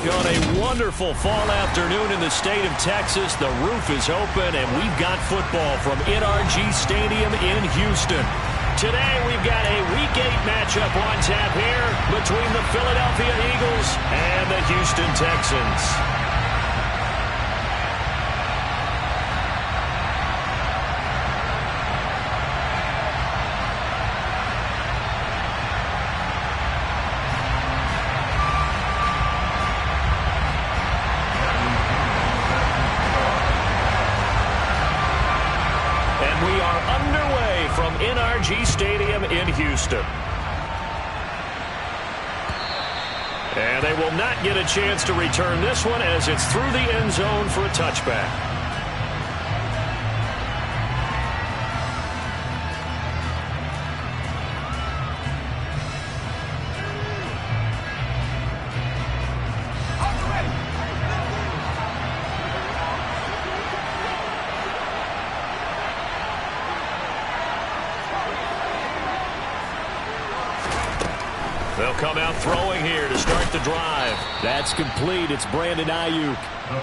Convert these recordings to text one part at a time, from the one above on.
on a wonderful fall afternoon in the state of Texas. The roof is open, and we've got football from NRG Stadium in Houston. Today, we've got a Week 8 matchup on tap here between the Philadelphia Eagles and the Houston Texans. From NRG Stadium in Houston. And they will not get a chance to return this one as it's through the end zone for a touchback. They'll come out throwing here to start the drive. That's complete. It's Brandon Ayuk.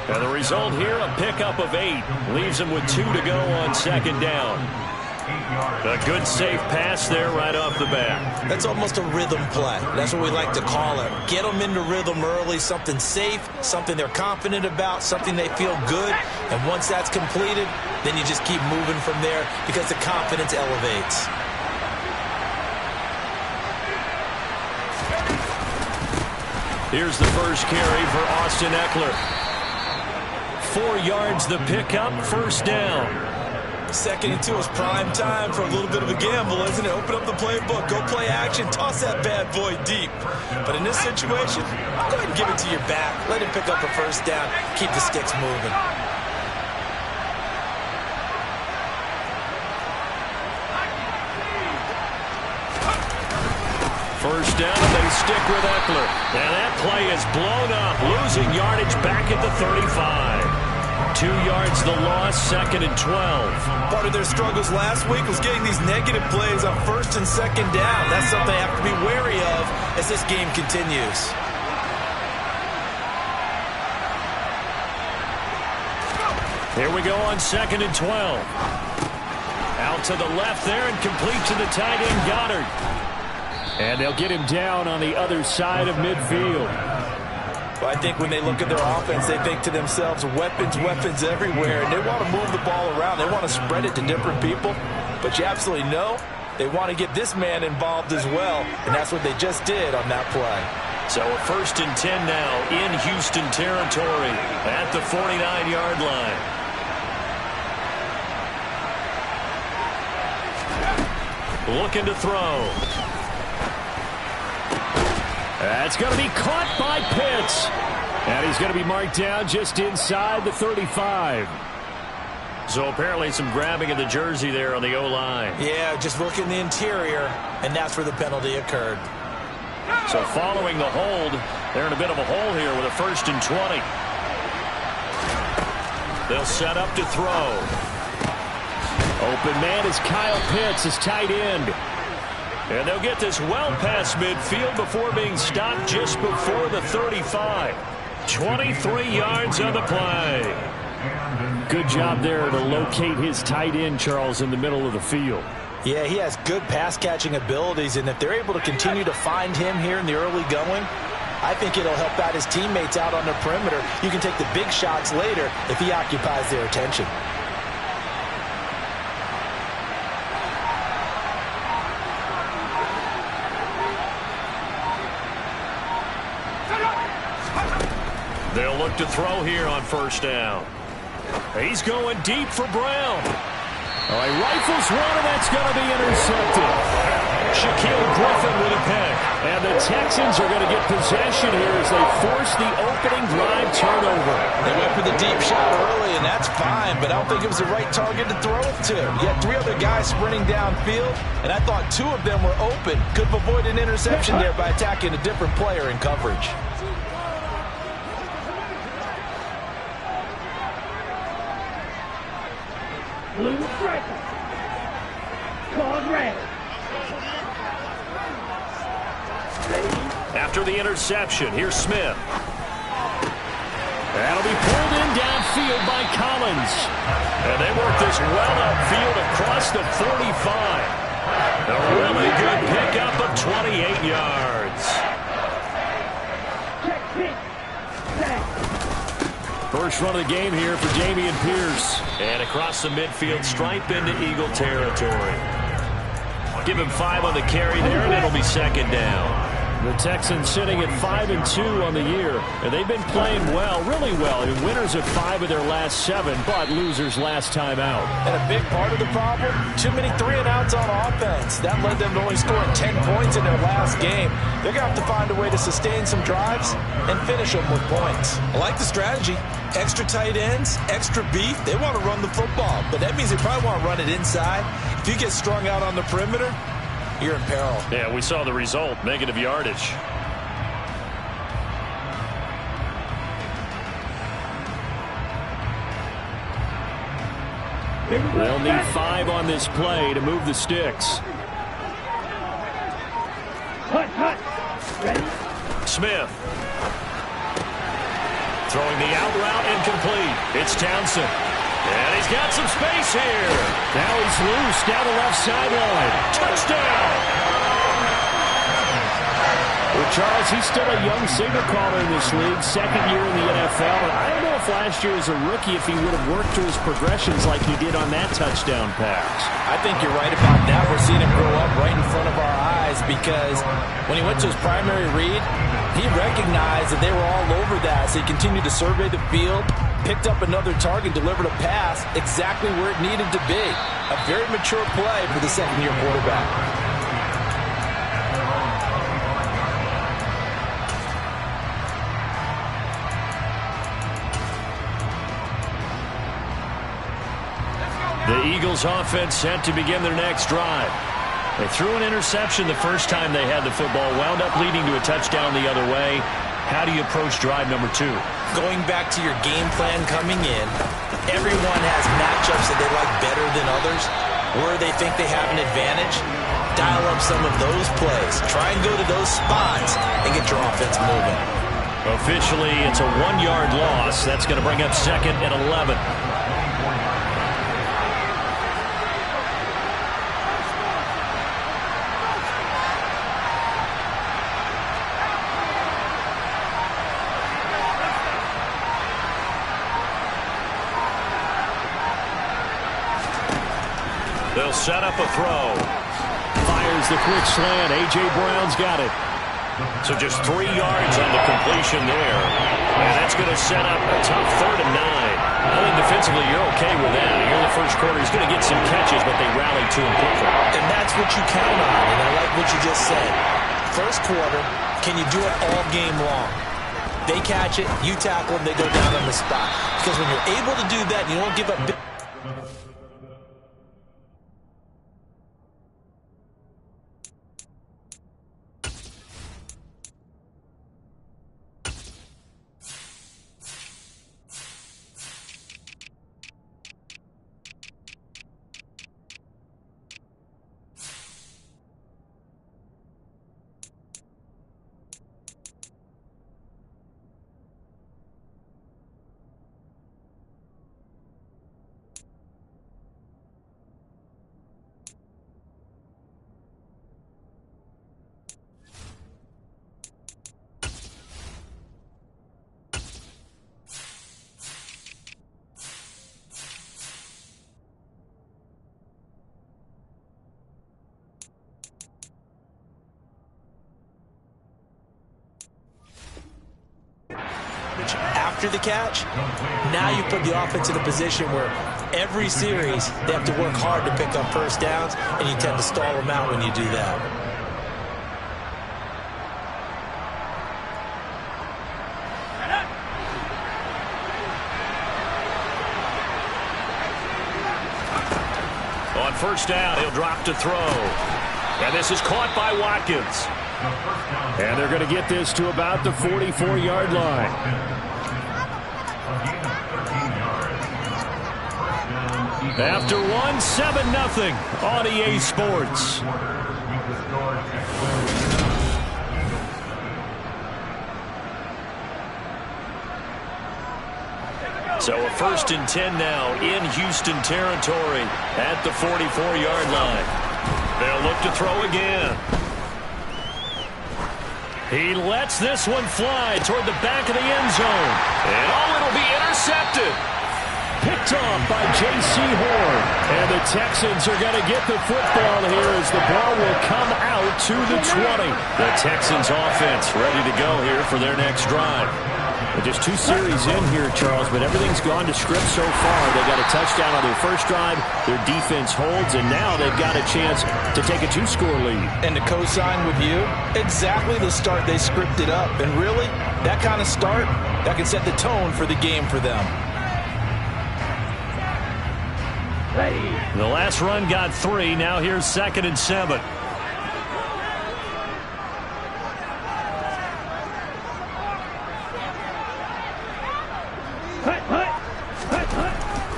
And the result here, a pickup of 8. Leaves him with 2 to go on second down. A good, safe pass there right off the bat. That's almost a rhythm play. That's what we like to call it. Get them into rhythm early, something safe, something they're confident about, something they feel good. And once that's completed, then you just keep moving from there because the confidence elevates. Here's the first carry for Austin Ekeler. 4 yards the pickup, first down. 2nd and 2 is prime time for a little bit of a gamble, isn't it? Open up the playbook, go play action, toss that bad boy deep. But in this situation, go ahead and give it to your back. Let him pick up a first down. Keep the sticks moving. First down, and they stick with Ekeler. And that play is blown up, losing yardage back at the 35. 2 yards the loss, 2nd and 12. Part of their struggles last week was getting these negative plays on 1st and 2nd down. That's something they have to be wary of as this game continues. Here we go on 2nd and 12. Out to the left there and complete to the tight end, Goddard. And they'll get him down on the other side of midfield. Well, I think when they look at their offense, they think to themselves, weapons, weapons everywhere. And they want to move the ball around. They want to spread it to different people. But you absolutely know they want to get this man involved as well. And that's what they just did on that play. So a 1st and 10 now in Houston territory at the 49-yard line. Looking to throw. That's going to be caught by Pitts. And he's going to be marked down just inside the 35. So apparently some grabbing of the jersey there on the O-line. Yeah, just look in the interior, and that's where the penalty occurred. So following the hold, they're in a bit of a hole here with a 1st and 20. They'll set up to throw. Open man is Kyle Pitts, his tight end. And they'll get this well past midfield before being stopped just before the 35. 23 yards on the play. Good job there to locate his tight end, Charles, in the middle of the field. Yeah, he has good pass-catching abilities, and if they're able to continue to find him here in the early going, I think it'll help out his teammates out on the perimeter. You can take the big shots later if he occupies their attention. They'll look to throw here on 1st down. He's going deep for Brown. Oh, he rifles one, and that's going to be intercepted. Shaquille Griffin with a pick. And the Texans are going to get possession here as they force the opening drive turnover. They went for the deep shot early, and that's fine, but I don't think it was the right target to throw it to. You had 3 other guys sprinting downfield, and I thought 2 of them were open. Could have avoided an interception there by attacking a different player in coverage. Blue striker. Called red. After the interception, here's Smith. That'll be pulled in downfield by Collins. And they work this well upfield across the 45. A really good pickup of 28 yards. First run of the game here for Dameon Pierce. And across the midfield stripe into Eagle territory. Give him 5 on the carry there, and it'll be second down. The Texans sitting at 5-2 on the year, and they've been playing well, really well. Winners of 5 of their last 7, but losers last time out. And a big part of the problem, too many 3-and-outs on offense. That led them to only scoring 10 points in their last game. They're going to have to find a way to sustain some drives and finish them with points. I like the strategy. Extra tight ends, extra beef. They want to run the football, but that means they probably want to run it inside. If you get strung out on the perimeter, you're in peril. Yeah, we saw the result, negative yardage. They'll need 5 on this play to move the sticks. Ready? Smith. Throwing the out route incomplete. It's Townsend. And he's got some space here. Now he's loose down the left sideline. Touchdown! Well, Charles, he's still a young signal caller in this league, second year in the NFL. And I don't know if last year as a rookie if he would have worked through his progressions like he did on that touchdown pass. I think you're right about that. We're seeing him grow up right in front of our eyes because when he went to his primary read, he recognized that they were all over that, so he continued to survey the field, picked up another target, delivered a pass exactly where it needed to be. A very mature play for the second-year quarterback. The Eagles offense set to begin their next drive. They threw an interception the first time they had the football, wound up leading to a touchdown the other way. How do you approach drive number 2? Going back to your game plan coming in, everyone has matchups that they like better than others. Where they think they have an advantage, dial up some of those plays. Try and go to those spots and get your offense moving. Officially, it's a 1-yard loss. That's going to bring up second and 11. They'll set up a throw. Fires the quick slant. A.J. Brown's got it. So just 3 yards on the completion there. And that's going to set up a tough 3rd and 9. I think defensively you're okay with that. Here in the first quarter, he's going to get some catches, but they rallied to him quickly. And that's what you count on, and I like what you just said. First quarter, can you do it all game long? They catch it, you tackle them, they go down on the spot. Because when you're able to do that, you don't give up big. After the catch, now you put the offense in a position where every series they have to work hard to pick up first downs, and you tend to stall them out when you do that. On first down, he'll drop to throw. And this is caught by Watkins. And they're going to get this to about the 44-yard line. After one, 7-0 on EA Sports. So a 1st and 10 now in Houston territory at the 44-yard line. They'll look to throw again. He lets this one fly toward the back of the end zone. And it'll be intercepted. Picked off by J.C. Horn. And the Texans are going to get the football here as the ball will come out to the 20. The Texans offense ready to go here for their next drive. Just 2 series in here, Charles, but everything's gone to script so far. They got a touchdown on their first drive. Their defense holds, and now they've got a chance to take a 2-score lead. And to co-sign with you, exactly the start they scripted up. And really, that kind of start, that can set the tone for the game for them. The last run got 3. Now here's 2nd and 7.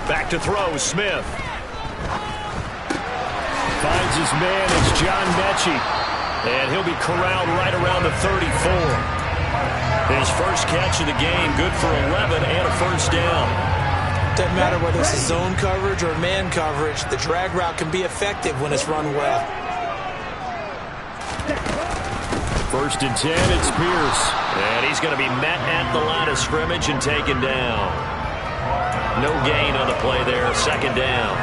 Back to throw, Smith. Finds his man, it's John Mechie. And he'll be corralled right around the 34. His first catch of the game, good for 11 and a 1st down. Doesn't matter whether it's zone coverage or man coverage, the drag route can be effective when it's run well. 1st and 10, it's Pierce. And he's going to be met at the line of scrimmage and taken down. No gain on the play there, 2nd down.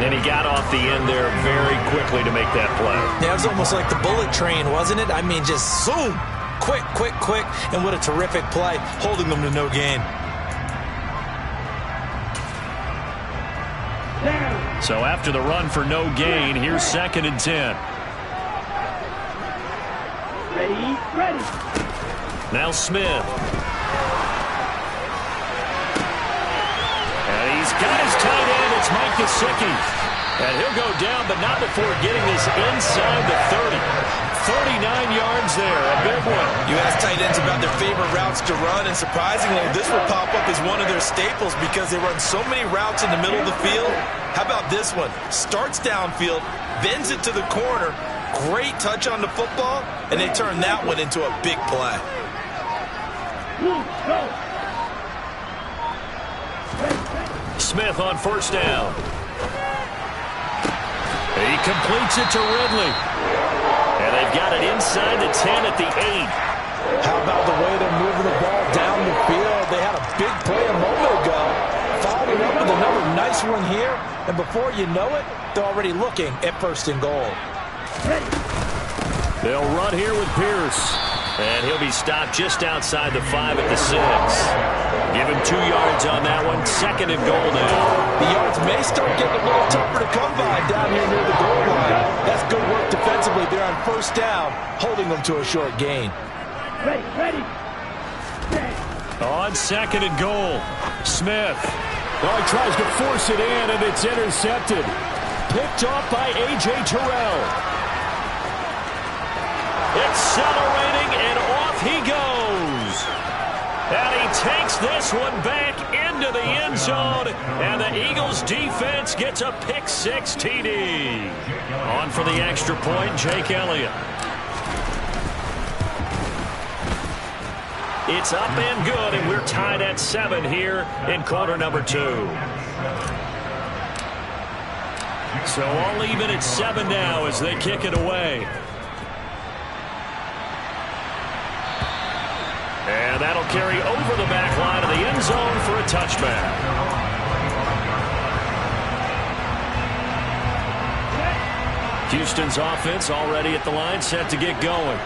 And he got off the end there very quickly to make that play. Yeah, it was almost like the bullet train, wasn't it? I mean, just zoom. Quick, quick, quick. And what a terrific play, holding them to no gain. So after the run for no gain, here's 2nd and 10. Ready. Now Smith. And he's got his tight end. It's Mike Gesicki. And he'll go down, but not before getting this inside the 30. 39 yards there, a big one. You ask tight ends about their favorite routes to run, and surprisingly, this will pop up as one of their staples because they run so many routes in the middle of the field. How about this one? Starts downfield, bends it to the corner, great touch on the football, and they turn that one into a big play. Smith on 1st down. He completes it to Ridley. And they've got it inside the 10 at the 8. How about the way they're moving the ball down the field? They had a big play a moment ago. Following up with another nice one here. And before you know it, they're already looking at 1st and goal. They'll run here with Pierce. And he'll be stopped just outside the 5 at the 6. Give him 2 yards on that one. 2nd and goal now. The yards may start getting a little tougher to come by down here near the goal line. That's good work defensively. They're on 1st down, holding them to a short gain. Ready. On 2nd and goal, Smith. Oh, he tries to force it in, and it's intercepted. Picked off by A.J. Terrell. Accelerating, and off he goes. And he takes this one back into the end zone. And the Eagles defense gets a pick-6 TD. On for the extra point, Jake Elliott. It's up and good, and we're tied at 7 here in quarter number 2. So all even at 7 now as they kick it away. And that'll carry over the back line of the end zone for a touchback. Houston's offense already at the line, set to get going.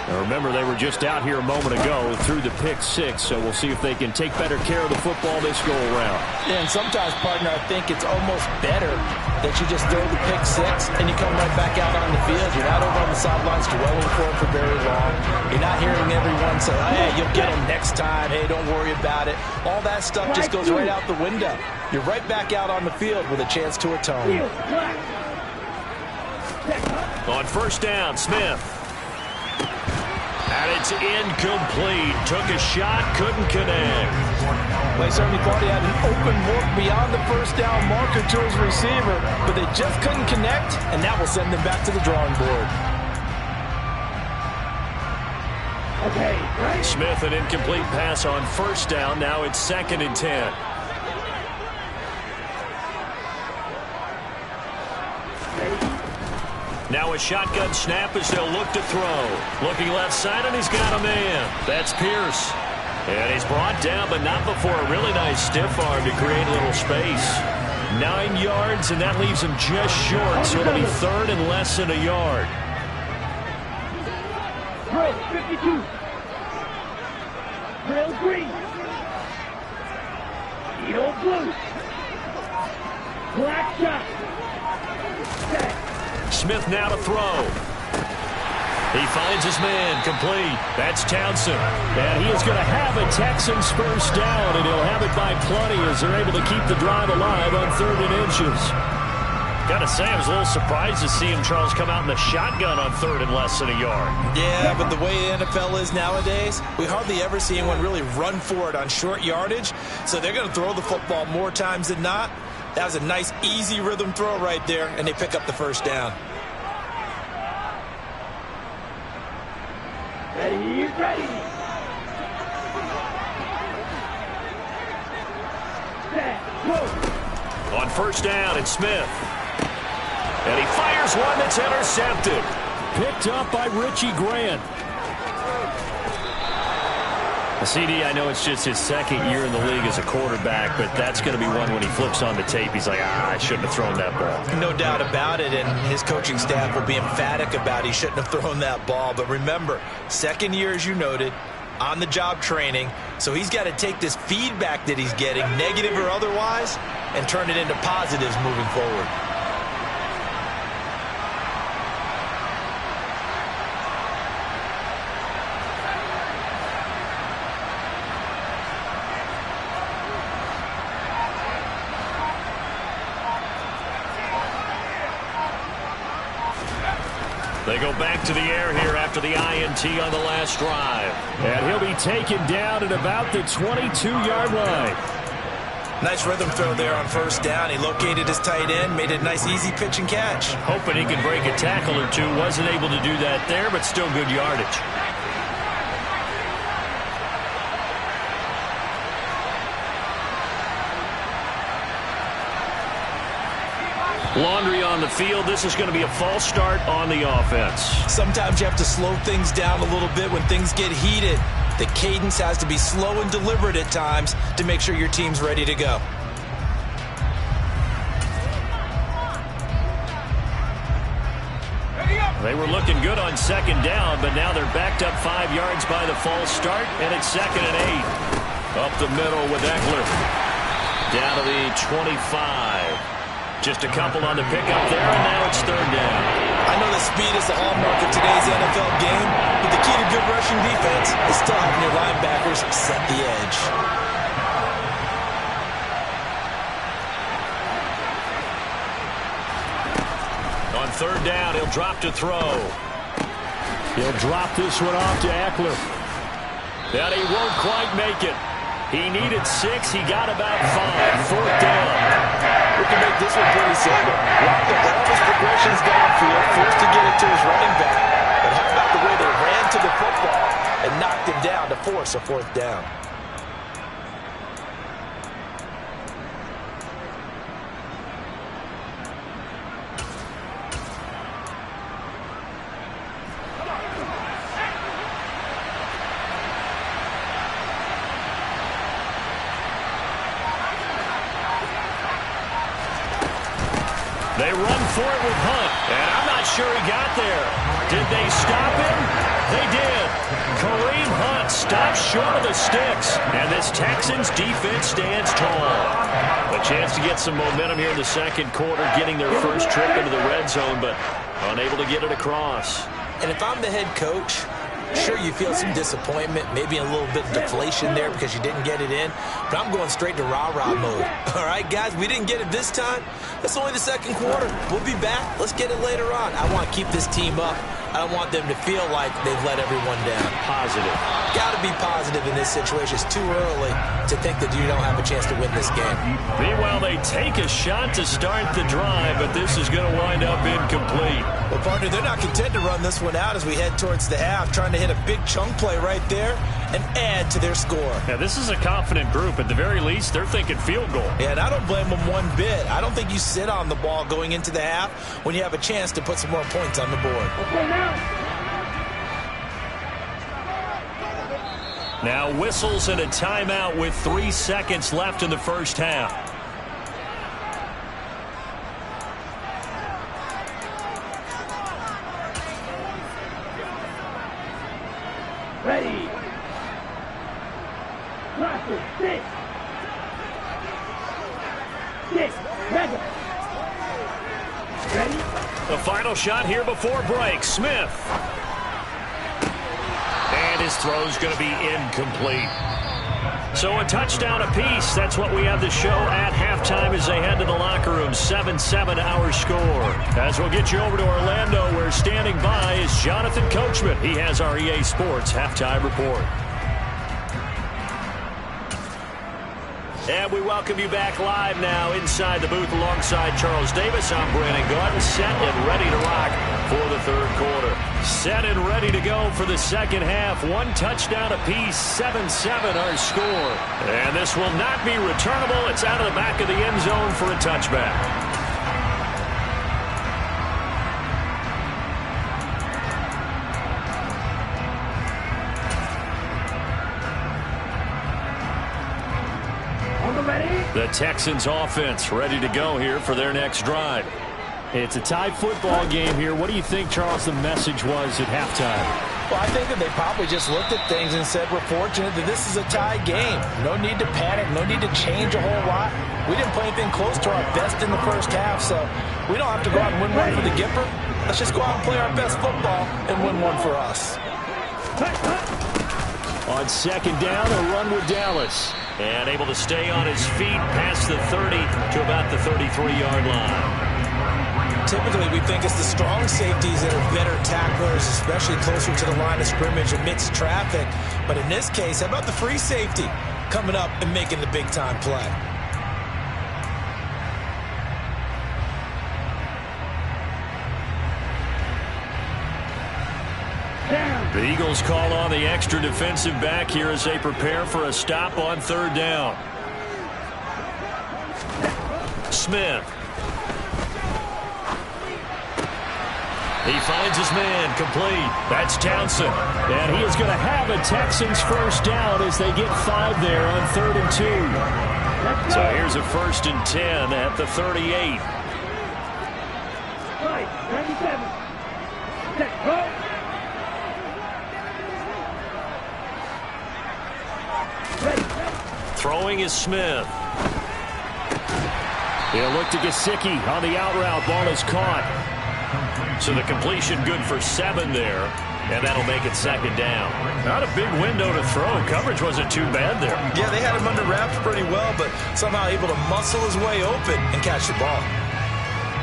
Now remember, they were just out here a moment ago through the pick-6, so we'll see if they can take better care of the football this go-around. Yeah, and sometimes, partner, I think it's almost better that you just throw the pick-6 and you come right back out on the field. You're not over on the sidelines dwelling for it for very long. You're not hearing everyone say, hey, you'll get them next time. Hey, don't worry about it. All that stuff just goes right out the window. You're right back out on the field with a chance to atone. On 1st down, Smith. And it's incomplete. Took a shot, couldn't connect. They certainly thought he had an open look beyond the 1st down marker to his receiver, but they just couldn't connect, and that will send them back to the drawing board. Okay, ready? Smith, an incomplete pass on first down. Now it's 2nd and 10. Now a shotgun snap as they'll look to throw. Looking left side, and he's got a man. That's Pierce. And he's brought down, but not before a really nice stiff arm to create a little space. 9 yards, and that leaves him just short, so it'll be 3rd and less than a yard. Drill 52. Drill green. Eagle blue. Black shot. Set. Smith now to throw. He finds his man, complete. That's Townsend. And he is going to have a Texans first down, and he'll have it by plenty as they're able to keep the drive alive on 3rd and inches. Got to say, I was a little surprised to see him, Charles, come out in the shotgun on 3rd and less than a yard. Yeah, but the way the NFL is nowadays, we hardly ever see anyone really run for it on short yardage. So they're going to throw the football more times than not. That was a nice, easy rhythm throw right there, and they pick up the first down. Ready, ready. Set, go. On first down, it's Smith. And he fires one that's intercepted. Picked up by Richie Grant. CD, I know it's just his 2nd year in the league as a quarterback, but that's going to be one when he flips on the tape. He's like, I shouldn't have thrown that ball. No doubt about it, and his coaching staff will be emphatic about he shouldn't have thrown that ball. But remember, 2nd year, as you noted, on-the-job training, so he's got to take this feedback that he's getting, negative or otherwise, and turn it into positives moving forward. They go back to the air here after the INT on the last drive. And he'll be taken down at about the 22-yard line. Nice rhythm throw there on first down. He located his tight end, made it a nice, easy pitch and catch. Hoping he can break a tackle or two. Wasn't able to do that there, but still good yardage. Laundry on the field. This is going to be a false start on the offense. Sometimes you have to slow things down a little bit when things get heated. The cadence has to be slow and deliberate at times to make sure your team's ready to go. They were looking good on 2nd down, but now they're backed up 5 yards by the false start, and it's 2nd and 8. Up the middle with Eckler. Down to the 25. Just a couple on the pickup there, and now it's 3rd down. I know that speed is the hallmark of today's NFL game, but the key to good rushing defense is still having your linebackers set the edge. On 3rd down, he'll drop to throw. He'll drop this one off to Eckler. And he won't quite make it. He needed 6. He got about 5. 4th down. We can make this one pretty simple. Locked up all of his progressions downfield, forced to get it to his running back. But how about the way they ran to the football and knocked him down to force a 4th down? They run for it with Hunt, and I'm not sure he got there. Did they stop him? They did. Kareem Hunt stops short of the sticks, and this Texans defense stands tall. A chance to get some momentum here in the 2nd quarter, getting their first trip into the red zone, but unable to get it across. And if I'm the head coach, sure, you feel some disappointment, maybe a little bit of deflation there because you didn't get it in, but I'm going straight to rah-rah mode. All right, guys, we didn't get it this time. That's only the 2nd quarter. We'll be back. Let's get it later on. I want to keep this team up I don't want them to feel like they've let everyone down. Positive. Got to be positive in this situation. It's too early to think that you don't have a chance to win this game. Meanwhile, they take a shot to start the drive, but this is going to wind up incomplete. Well, partner, they're not content to run this one out as we head towards the half, trying to hit a big chunk play right there and add to their score. Yeah, this is a confident group. At the very least, they're thinking field goal. Yeah, and I don't blame them one bit. I don't think you sit on the ball going into the half when you have a chance to put some more points on the board. Okay, now. Now whistles and a timeout with 3 seconds left in the first half. Ready. Cluster, 6. 6. Ready. Ready. The final shot here before break. Smith. And his throw's going to be incomplete. So a touchdown apiece. That's what we have to show at halftime as they head to the locker room. 7-7 our score. As we'll get you over to Orlando, where standing by is Jonathan Coachman. He has our EA Sports halftime report. And we welcome you back live now inside the booth alongside Charles Davis. I'm Brandon Gaudin, set and ready to rock for the third quarter. Set and ready to go for the second half. 1 touchdown apiece, 7-7 our score. And this will not be returnable. It's out of the back of the end zone for a touchback. The Texans offense ready to go here for their next drive. It's a tied football game here. What do you think, Charles, the message was at halftime? Well, I think that they probably just looked at things and said, we're fortunate that this is a tie game. No need to panic. No need to change a whole lot. We didn't play anything close to our best in the first half, so we don't have to go out and win one for the Gipper. Let's just go out and play our best football and win one for us. On second down, a run with Dallas. And able to stay on his feet past the 30 to about the 33-yard line. Typically, we think it's the strong safeties that are better tacklers, especially closer to the line of scrimmage amidst traffic. But in this case, how about the free safety coming up and making the big-time play? The Eagles call on the extra defensive back here as they prepare for a stop on third down. Smith. He finds his man complete. That's Townsend. And he is going to have a Texans first down as they get 5 there on 3rd and 2. So here's a 1st and 10 at the 38. 97. Set, go. Throwing is Smith. He'll look to Gesicki on the out route. Ball is caught. So the completion good for 7 there. And that'll make it 2nd down. Not a big window to throw. Coverage wasn't too bad there. Yeah, they had him under wraps pretty well, but somehow able to muscle his way open and catch the ball.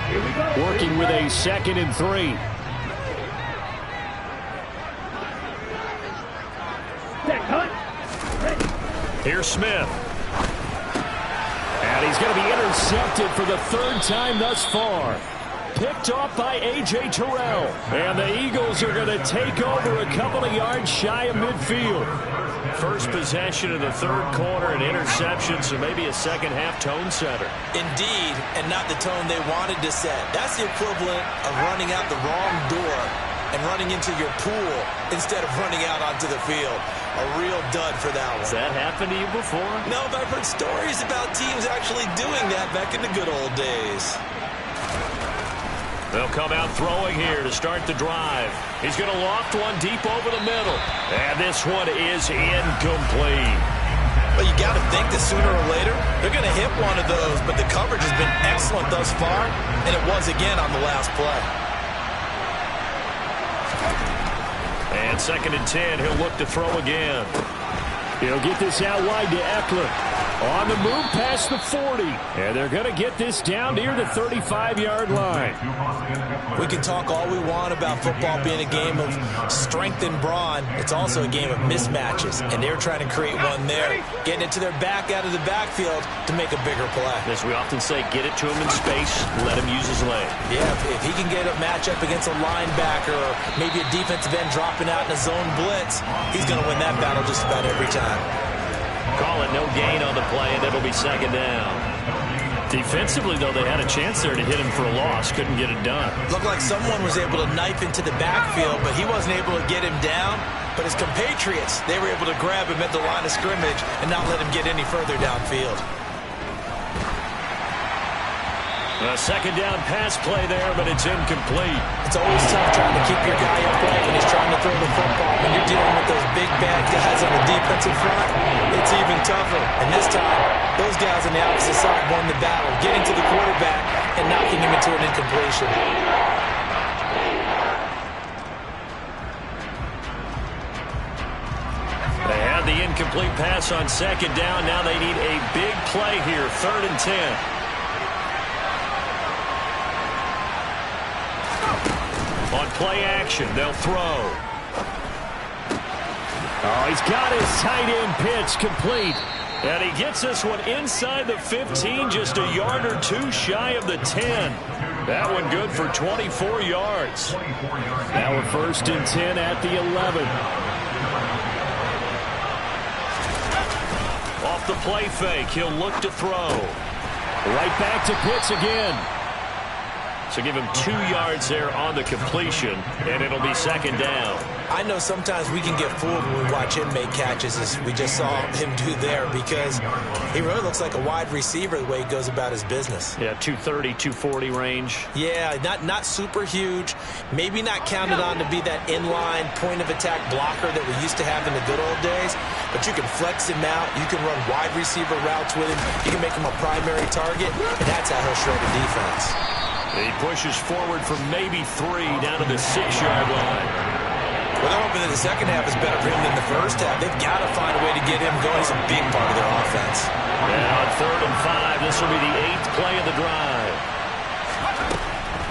Here we go. Working with a 2nd and 3. Set, hunt. Ready. Here's Smith. And he's going to be intercepted for the 3rd time thus far. Picked off by A.J. Terrell. And the Eagles are going to take over a couple of yards shy of midfield. First possession of the 3rd quarter, an interception, so maybe a second-half tone setter. Indeed, and not the tone they wanted to set. That's the equivalent of running out the wrong door and running into your pool instead of running out onto the field. A real dud for that one. Has that happened to you before? No, but I've heard stories about teams actually doing that back in the good old days. They'll come out throwing here to start the drive. He's going to loft one deep over the middle. And this one is incomplete. Well, you got to think that sooner or later they're going to hit one of those, but the coverage has been excellent thus far, and it was again on the last play. And 2nd and 10, he'll look to throw again. He'll get this out wide to Eckler. On the move past the 40. And they're going to get this down near the 35-yard line. We can talk all we want about football being a game of strength and brawn. It's also a game of mismatches, and they're trying to create one there, getting it to their back out of the backfield to make a bigger play. As we often say, get it to him in space, let him use his leg. Yeah, if he can get a matchup against a linebacker or maybe a defensive end dropping out in a zone blitz, he's going to win that battle just about every time. Call it no gain on the play, and it'll be second down. Defensively, though, they had a chance there to hit him for a loss. Couldn't get it done. Looked like someone was able to knife into the backfield, but he wasn't able to get him down. But his compatriots, they were able to grab him at the line of scrimmage and not let him get any further downfield. A second down pass play there, but it's incomplete. It's always tough trying to keep your guy upright when he's trying to throw the football. When you're dealing with those big, bad guys on the defensive front, it's even tougher. And this time, those guys on the opposite side won the battle, getting to the quarterback and knocking him into an incompletion. They had the incomplete pass on second down. Now they need a big play here, 3rd and 10. On play action, they'll throw. Oh, he's got his tight end pitch complete. And he gets this one inside the 15, just a yard or two shy of the 10. That one good for 24 yards. Now we're 1st and 10 at the 11. Off the play fake, he'll look to throw. Right back to Pitts again. So give him 2 yards there on the completion, and it'll be second down. I know sometimes we can get fooled when we watch him make catches, as we just saw him do there, because he really looks like a wide receiver the way he goes about his business. Yeah, 230, 240 range. Yeah, not super huge. Maybe not counted on to be that inline point-of-attack blocker that we used to have in the good old days, but you can flex him out. You can run wide receiver routes with him. You can make him a primary target, and that's how he'll shred a defense. He pushes forward from maybe 3 down to the 6-yard line. Well, they're hoping that the second half is better for him than the first half. They've got to find a way to get him going. He's a big part of their offense. Now on 3rd and 5, this will be the 8th play of the drive.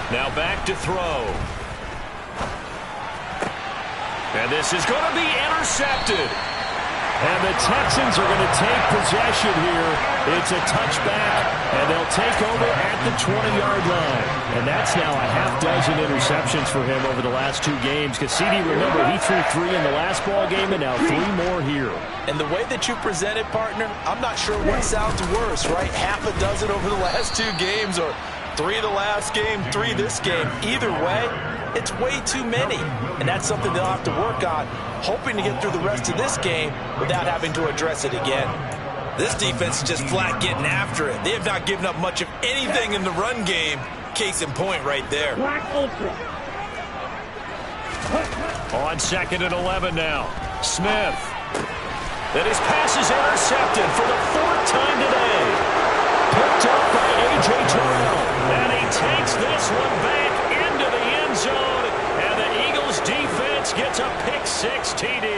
Now back to throw. And this is going to be intercepted. And the Texans are going to take possession here. It's a touchback, and they'll take over at the 20-yard line. And that's now a half dozen interceptions for him over the last 2 games. Because CD, remember, he threw 3 in the last ball game, and now 3 more here. And the way that you present it, partner, I'm not sure what sounds worse, right? Half a dozen over the last 2 games, or 3 the last game, 3 this game. Either way, it's way too many. And that's something they'll have to work on, hoping to get through the rest of this game without having to address it again. This defense is just flat getting after it. They have not given up much of anything in the run game. Case in point right there. On 2nd and 11 now. Smith. And his pass is intercepted for the 4th time today. Picked up by A.J. Terrell. And he takes this one back into the end zone. And the Eagles defense gets a pick-6 TD.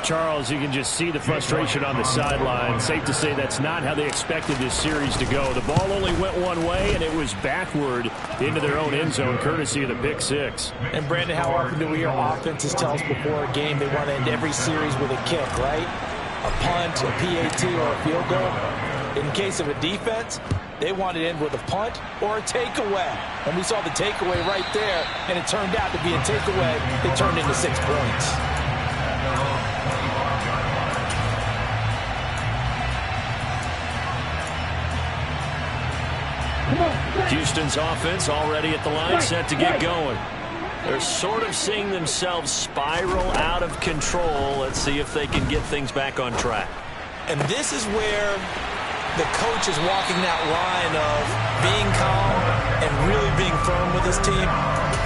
Charles, you can just see the frustration on the sideline. Safe to say that's not how they expected this series to go. The ball only went one way, and it was backward into their own end zone, courtesy of the pick-6. And, Brandon, how often do we hear offenses tell us before a game they want to end every series with a kick, right? A punt, a PAT, or a field goal. In case of a defense, they want to end with a punt or a takeaway. And we saw the takeaway right there, and it turned out to be a takeaway. It turned into 6 points. Houston's offense already at the line, set to get going. They're sort of seeing themselves spiral out of control. Let's see if they can get things back on track. And this is where the coach is walking that line of being calm and really being firm with his team.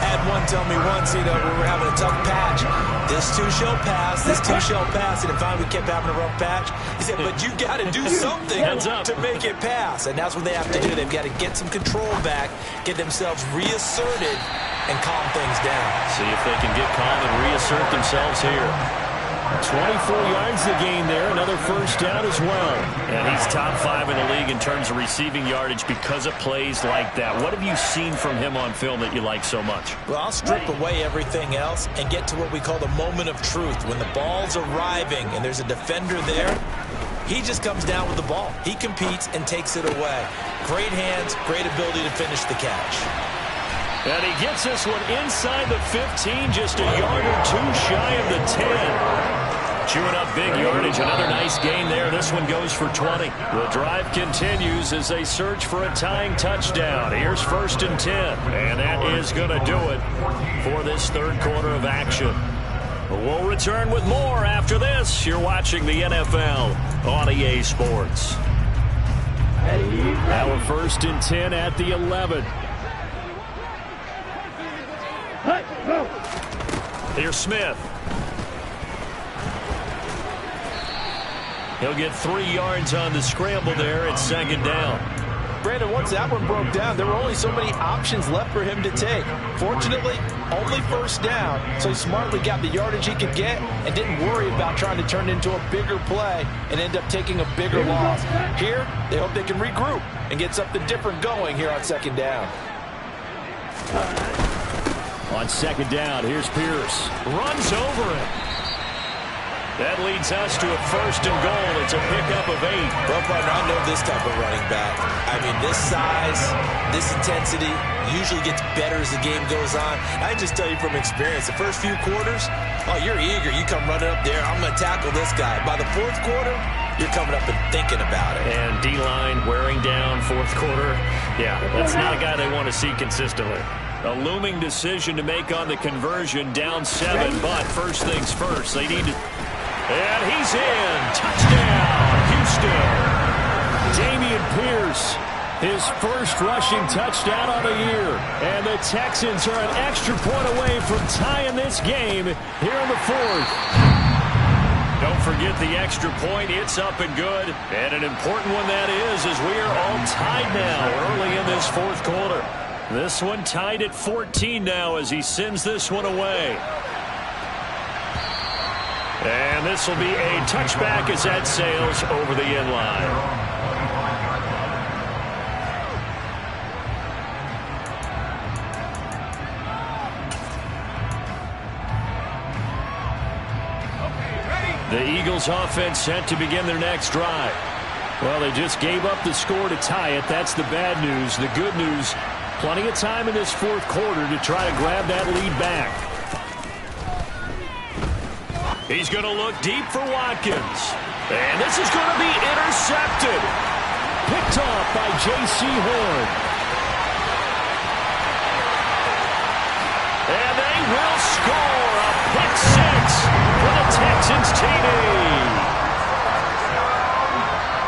Had one tell me once, we were having a tough patch. This too shall pass, this too shall pass. And finally we kept having a rough patch. He said, but you got to do something to make it pass. And that's what they have to do. They've got to get some control back, get themselves reasserted, and calm things down. See if they can get calm and reassert themselves here. 24 yards to gain there. Another first down as well. And he's top 5 in the league in terms of receiving yardage because of plays like that. What have you seen from him on film that you like so much? Well, I'll strip away everything else and get to what we call the moment of truth. When the ball's arriving and there's a defender there, he just comes down with the ball. He competes and takes it away. Great hands, great ability to finish the catch. And he gets this one inside the 15, just a yard or two shy of the 10. Chewing up big yardage. Another nice gain there. This one goes for 20. The drive continues as they search for a tying touchdown. Here's 1st and 10. And that is going to do it for this third quarter of action. We'll return with more after this. You're watching the NFL on EA Sports. Now we're 1st and 10 at the 11. Here's Smith. He'll get 3 yards on the scramble there at 2nd down. Brandon, once that one broke down, there were only so many options left for him to take. Fortunately, only 1st down, so he smartly got the yardage he could get and didn't worry about trying to turn it into a bigger play and end up taking a bigger loss. Here, they hope they can regroup and get something different going here on 2nd down. On 2nd down, here's Pierce. Runs over it. That leads us to a 1st and goal. It's a pickup of 8. Well, partner, I know this type of running back. I mean, this size, this intensity usually gets better as the game goes on. I just tell you from experience, the first few quarters, oh, you're eager. You come running up there, I'm going to tackle this guy. By the 4th quarter, you're coming up and thinking about it. And D-line wearing down 4th quarter. Yeah, that's not a guy they want to see consistently. A looming decision to make on the conversion, down 7, but first things first, they need to... And he's in. Touchdown, Houston. Damian Pierce, his first rushing touchdown of the year. And the Texans are an extra point away from tying this game here in the 4th. Don't forget the extra point. It's up and good. And an important one that is, as we are all tied now early in this 4th quarter. This one tied at 14 now as he sends this one away. And this will be a touchback as that sails over the end line. The Eagles offense set to begin their next drive. Well, they just gave up the score to tie it. That's the bad news. The good news, plenty of time in this 4th quarter to try to grab that lead back. He's going to look deep for Watkins. And this is going to be intercepted. Picked off by J.C. Horn. And they will score a pick 6 for the Texans TD.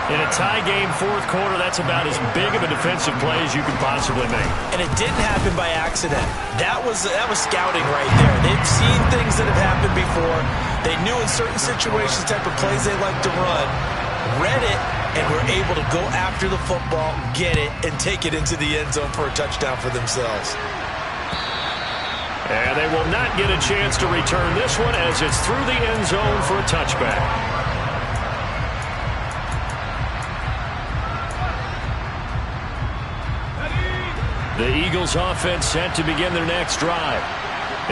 In a tie game 4th quarter, that's about as big of a defensive play as you can possibly make. And it didn't happen by accident. That was scouting right there. They've seen things that have happened before. They knew in certain situations the type of plays they like to run, read it, and were able to go after the football, get it, and take it into the end zone for a touchdown for themselves. And they will not get a chance to return this one as it's through the end zone for a touchback. The Eagles offense set to begin their next drive.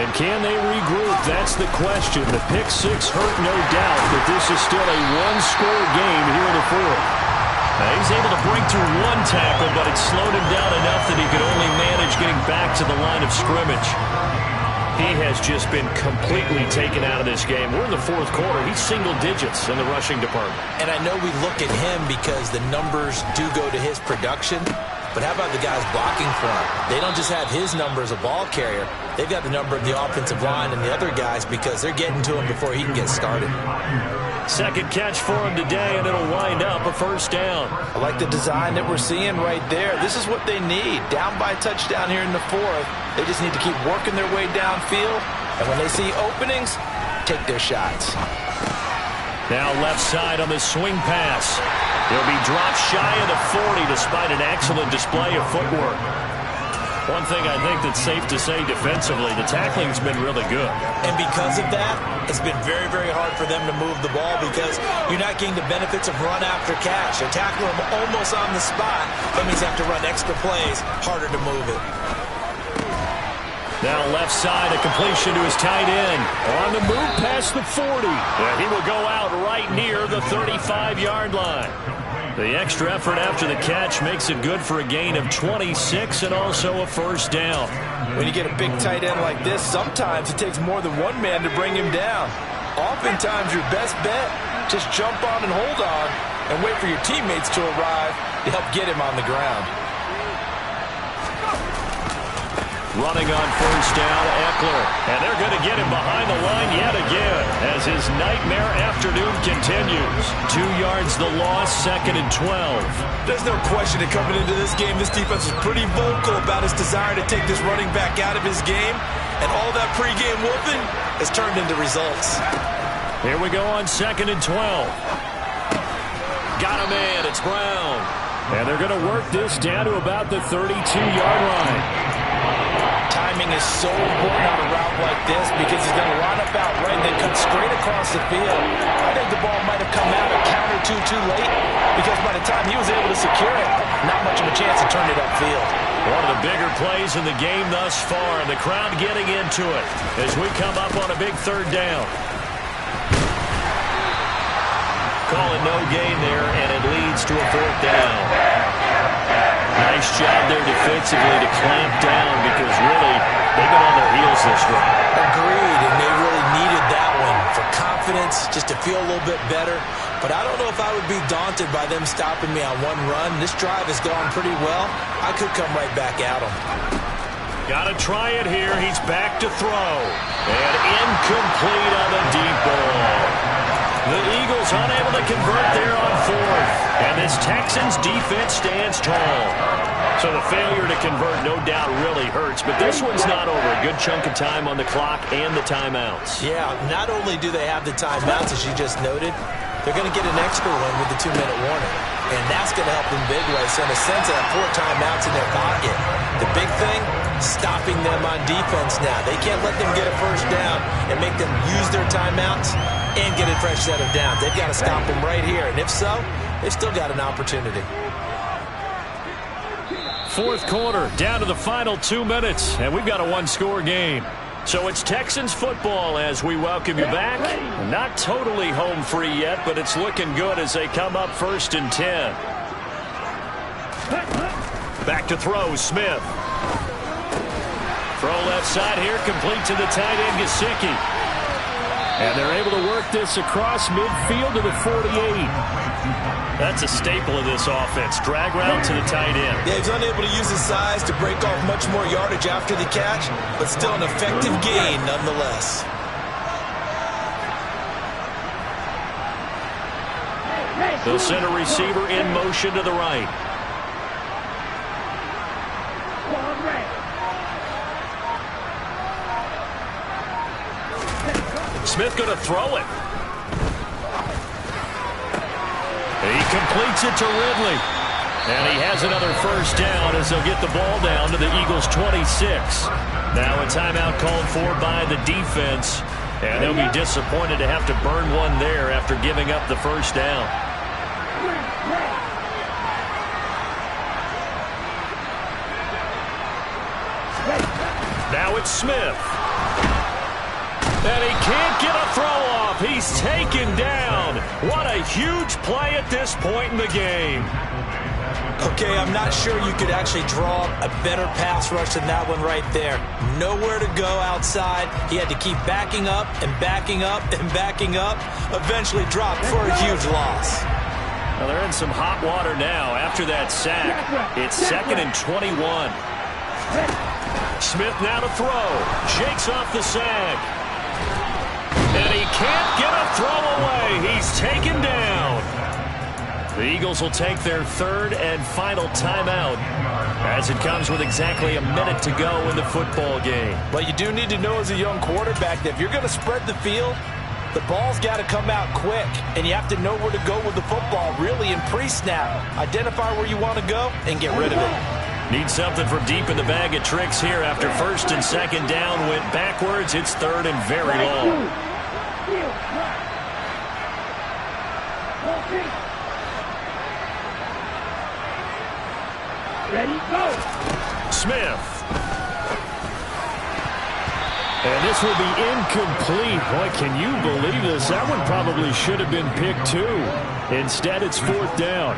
And can they regroup? That's the question. The pick 6 hurt, no doubt, but this is still a one-score game here in the 4th. Now, he's able to break through one tackle, but it slowed him down enough that he could only manage getting back to the line of scrimmage. He has just been completely taken out of this game. We're in the 4th quarter. He's single digits in the rushing department. And I know we look at him because the numbers do go to his production. But how about the guys blocking for him? They don't just have his number as a ball carrier. They've got the number of the offensive line and the other guys because they're getting to him before he can get started. Second catch for him today, and it'll wind up a first down. I like the design that we're seeing right there. This is what they need. Down by a touchdown here in the 4th. They just need to keep working their way downfield. And when they see openings, take their shots. Now left side on the swing pass. He'll be dropped shy of the 40 despite an excellent display of footwork. One thing I think that's safe to say defensively, the tackling's been really good. And because of that, it's been very, very hard for them to move the ball because you're not getting the benefits of run after catch. They tackle them almost on the spot. That means they have to run extra plays, harder to move it. Now left side, a completion to his tight end. On the move past the 40. And he will go out right near the 35-yard line. The extra effort after the catch makes it good for a gain of 26 and also a first down. When you get a big tight end like this, sometimes it takes more than one man to bring him down. Oftentimes your best bet, just jump on and hold on and wait for your teammates to arrive to help get him on the ground. Running on first down, Eckler. And they're going to get him behind the line yet again as his nightmare afternoon continues. 2 yards the loss, 2nd and 12. There's no question that coming into this game, this defense was pretty vocal about its desire to take this running back out of his game. And all that pregame whooping has turned into results. Here we go on 2nd and 12. Got a man, it's Brown. And they're going to work this down to about the 32-yard line. Timing is so important on a route like this because he's going to line up out right and then cut straight across the field. I think the ball might have come out a count or two too late because by the time he was able to secure it, not much of a chance to turn it upfield. One of the bigger plays in the game thus far, and the crowd getting into it as we come up on a big 3rd down. Call it no gain there, and it leads to a 4th down. Nice job there defensively to clamp down because really they've been on their heels this run. Agreed, and they really needed that one for confidence, just to feel a little bit better. But I don't know if I would be daunted by them stopping me on one run. This drive has gone pretty well. I could come right back at them. Got to try it here. He's back to throw. And incomplete on the deep ball. The Eagles unable to convert there on 4th. And this Texans defense stands tall. So the failure to convert no doubt really hurts. But this one's not over. A good chunk of time on the clock and the timeouts. Yeah, not only do they have the timeouts, as you just noted, they're going to get an extra one with the 2-minute warning. And that's going to help them big way. So in a sense, they have 4 timeouts in their pocket. The big thing, stopping them on defense now. They can't let them get a first down and make them use their timeouts and get a fresh set of downs. They've got to stop them right here. And if so, they've still got an opportunity. 4th quarter, down to the final 2 minutes, and we've got a 1-score game. So it's Texans football as we welcome you back. Not totally home free yet, but it's looking good as they come up 1st and 10. Back to throw, Smith. Throw left side here, complete to the tight end, Gesicki. And they're able to work this across midfield to the 48. That's a staple of this offense. Drag route to the tight end. Yeah, he's unable to use his size to break off much more yardage after the catch, but still an effective gain nonetheless. They'll send a receiver in motion to the right. Smith going to throw it. He completes it to Ridley. And he has another first down as they'll get the ball down to the Eagles' 26. Now a timeout called for by the defense. And they'll be disappointed to have to burn one there after giving up the first down. Now it's Smith. And he can't get a throw off. He's taken down. What a huge play at this point in the game. Okay, I'm not sure you could actually draw a better pass rush than that one right there. Nowhere to go outside. He had to keep backing up and backing up and backing up. Eventually dropped for a huge loss. Well, they're in some hot water now after that sack. It's 2nd and 21. Smith now to throw. Shakes off the sack. And he can't get a throw away. He's taken down. The Eagles will take their 3rd and final timeout as it comes with exactly a minute to go in the football game. But you do need to know as a young quarterback that if you're going to spread the field, the ball's got to come out quick. And you have to know where to go with the football really in pre-snap. Identify where you want to go and get rid of it. Need something from deep in the bag of tricks here after first and second down went backwards. It's third and very long. Ready, go. Smith. And this will be incomplete. Boy, can you believe this? That one probably should have been picked too. Instead, it's fourth down.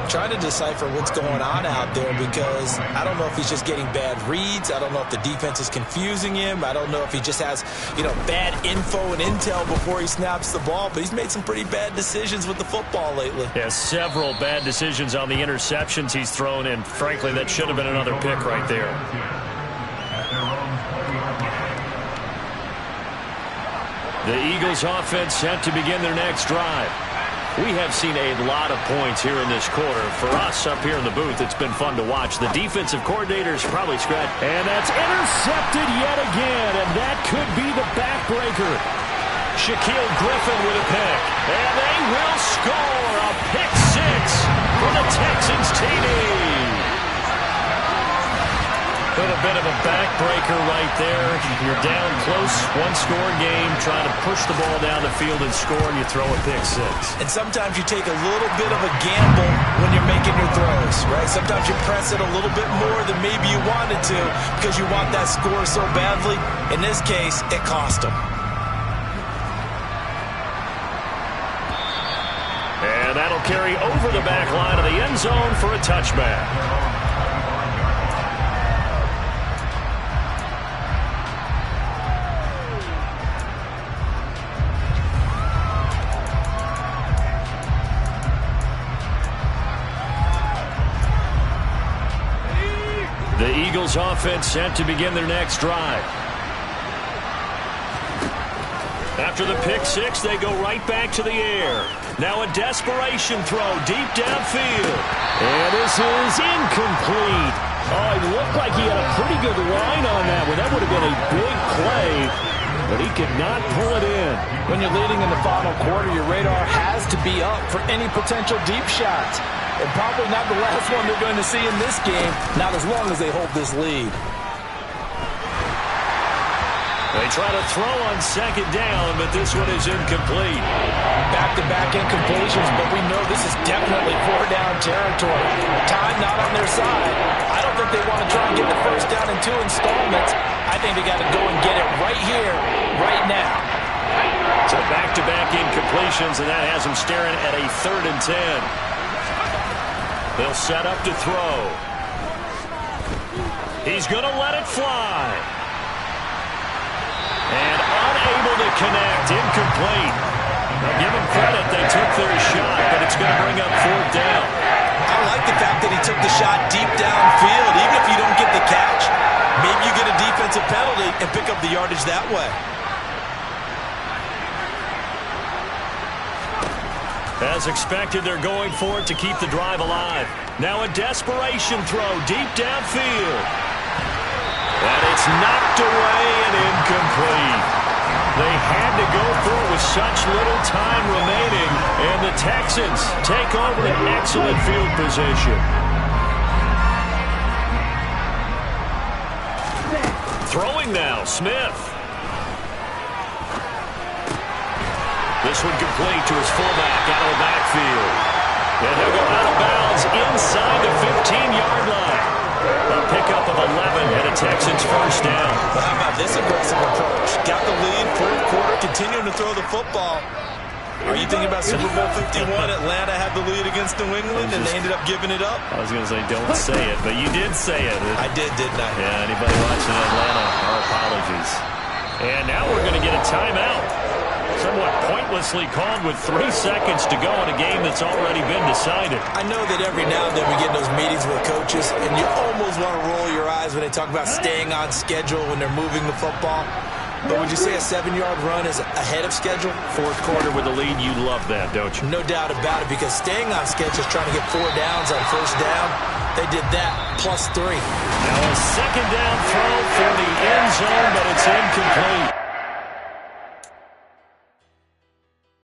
Trying to decipher what's going on out there because I don't know if he's just getting bad reads. I don't know if the defense is confusing him. I don't know if he just has, bad info and intel before he snaps the ball. But he's made some pretty bad decisions with the football lately. Yeah, several bad decisions on the interceptions he's thrown, and frankly, that should have been another pick right there. The Eagles offense set to begin their next drive. We have seen a lot of points here in this quarter. For us up here in the booth, it's been fun to watch. The defensive coordinator's probably scratched. And that's intercepted yet again, and that could be the backbreaker. Shaquill Griffin with a pick. And they will score a pick six for the Texans TD. Been a bit of a backbreaker right there. You're down close, one-score game, trying to push the ball down the field and score, and you throw a pick six. And sometimes you take a little bit of a gamble when you're making your throws, right? Sometimes you press it a little bit more than maybe you wanted to because you want that score so badly. In this case, it cost them. And that'll carry over the back line of the end zone for a touchback. The Eagles offense set to begin their next drive. After the pick six, they go right back to the air. Now a desperation throw deep downfield. And this is incomplete. Oh, it looked like he had a pretty good line on that one. That would have been a big play, but he could not pull it in. When you're leading in the final quarter, your radar has to be up for any potential deep shots. And probably not the last one they're going to see in this game, not as long as they hold this lead. They try to throw on second down, but this one is incomplete. Back-to-back incompletions, but we know this is definitely four-down territory. Time not on their side. I don't think they want to try and get the first down in two installments. I think they got to go and get it right here, right now. So back-to-back incompletions, and that has them staring at a 3rd and 10. They'll set up to throw. He's going to let it fly. And unable to connect. Incomplete. Now give them credit. They took their shot, but it's going to bring up 4th down. I like the fact that he took the shot deep downfield. Even if you don't get the catch, maybe you get a defensive penalty and pick up the yardage that way. As expected, they're going for it to keep the drive alive. Now a desperation throw deep downfield. And it's knocked away and incomplete. They had to go for it with such little time remaining, and the Texans take over an excellent field position. Throwing now, Smith. This one complete to his fullback out of the backfield. And he'll go out of bounds inside the 15-yard line. A pickup of 11 and a Texans first down. Well, how about this aggressive approach? Got the lead, 4th quarter, continuing to throw the football. Are you thinking about Super Bowl 51? Atlanta had the lead against New England, and they ended up giving it up? I was going to say, don't say it, but you did say it. I did, didn't I? Yeah, anybody watching Atlanta, our apologies. And now we're going to get a timeout. Somewhat pointlessly called with 3 seconds to go in a game that's already been decided. I know that every now and then we get in those meetings with coaches, and you almost want to roll your eyes when they talk about staying on schedule when they're moving the football. But would you say a 7-yard run is ahead of schedule? 4th quarter with the lead, you love that, don't you? No doubt about it, because staying on schedule is trying to get 4 downs on first down. They did that +3. Now a second down throw for the end zone, but it's incomplete.